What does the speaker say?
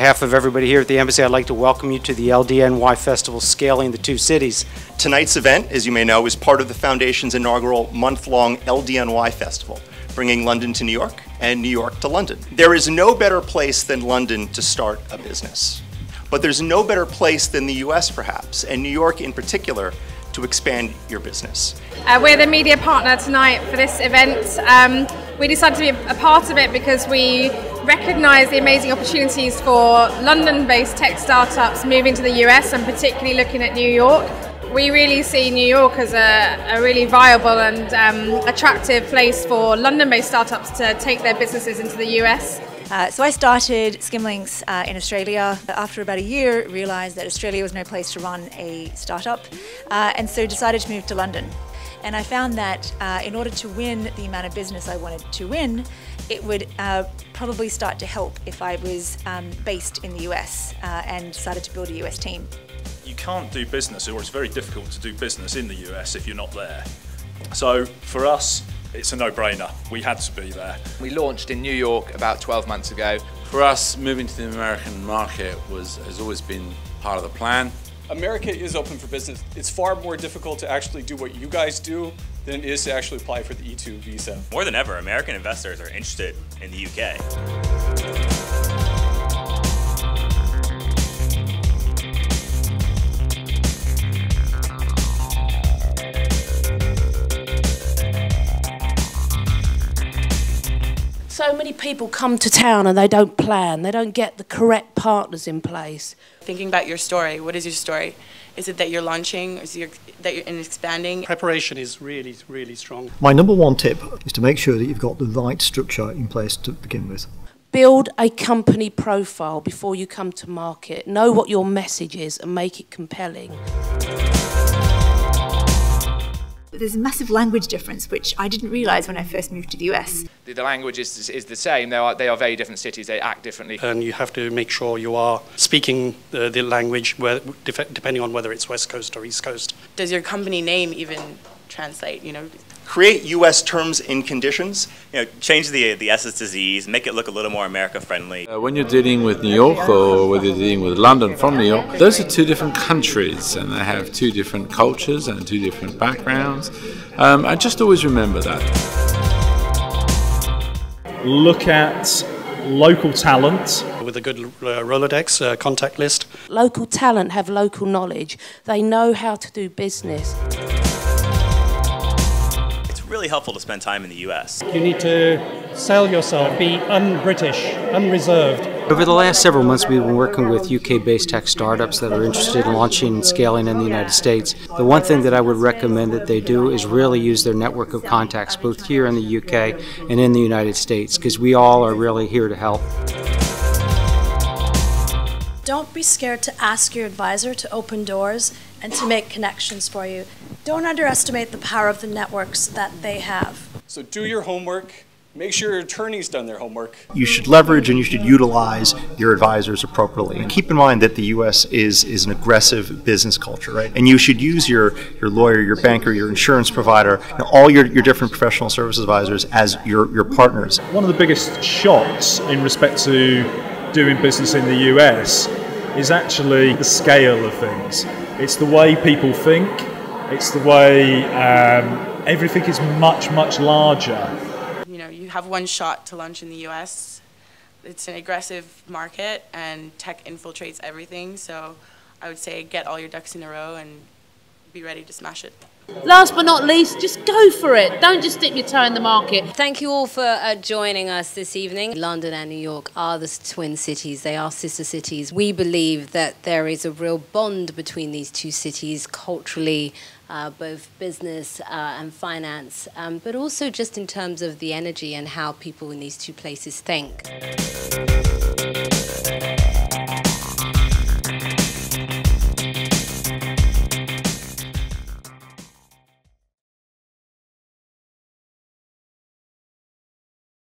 behalf of everybody here at the Embassy, I'd like to welcome you to the LDNY Festival, Scaling the Two Cities. Tonight's event, as you may know, is part of the Foundation's inaugural month-long LDNY Festival, bringing London to New York and New York to London. There is no better place than London to start a business. But there's no better place than the US, perhaps, and New York in particular, to expand your business. We're the media partner tonight for this event. We decided to be a part of it because we recognise the amazing opportunities for London-based tech startups moving to the US and particularly looking at New York. We really see New York as a really viable and attractive place for London-based startups to take their businesses into the US. So I started Skimlinks in Australia. After about a year, realised that Australia was no place to run a startup, and so decided to move to London. And I found that in order to win the amount of business I wanted to win, it would probably start to help if I was based in the US and decided to build a US team. You can't do business, or it's very difficult to do business in the US if you're not there. So for us, it's a no-brainer. We had to be there. We launched in New York about 12 months ago. For us, moving to the American market has always been part of the plan. America is open for business. It's far more difficult to actually do what you guys do than it is to actually apply for the E2 visa. More than ever, American investors are interested in the UK. So many people come to town and they don't plan, they don't get the correct partners in place. Thinking about your story, what is your story? Is it that you're launching, is it that you're expanding? Preparation is really, really strong. My number one tip is to make sure that you've got the right structure in place to begin with. Build a company profile before you come to market. Know what your message is and make it compelling. There's a massive language difference, which I didn't realise when I first moved to the US. The language is the same. They are very different cities. They act differently. And you have to make sure you are speaking the language, depending on whether it's West Coast or East Coast. Does your company name even translate, you know? Create US terms and conditions. You know, change the S's to Z's, make it look a little more America-friendly. When you're dealing with New York or whether you're dealing with London from New York, those are two different countries and they have two different cultures and two different backgrounds. And just always remember that. Look at local talent. With a good Rolodex contact list. Local talent have local knowledge. They know how to do business. Really helpful to spend time in the US. You need to sell yourself, be un-British, unreserved. Over the last several months, we've been working with UK-based tech startups that are interested in launching and scaling in the United States. The one thing that I would recommend that they do is really use their network of contacts, both here in the UK and in the United States, because we all are really here to help. Don't be scared to ask your advisor to open doors and to make connections for you. Don't underestimate the power of the networks that they have. So do your homework. Make sure your attorney's done their homework. You should leverage and you should utilize your advisors appropriately. And keep in mind that the US is an aggressive business culture, right? And you should use your lawyer, your banker, your insurance provider, and all your different professional service advisors as your partners. One of the biggest shocks in respect to doing business in the US is actually the scale of things. It's the way people think, it's the way everything is much, much larger. You know, you have one shot to launch in the US. It's an aggressive market and tech infiltrates everything, so I would say get all your ducks in a row and be ready to smash it. Last but not least, just go for it. Don't just dip your toe in the market. Thank you all for joining us this evening. London and New York are the twin cities. They are sister cities. We believe that there is a real bond between these two cities culturally, both business and finance, but also just in terms of the energy and how people in these two places think.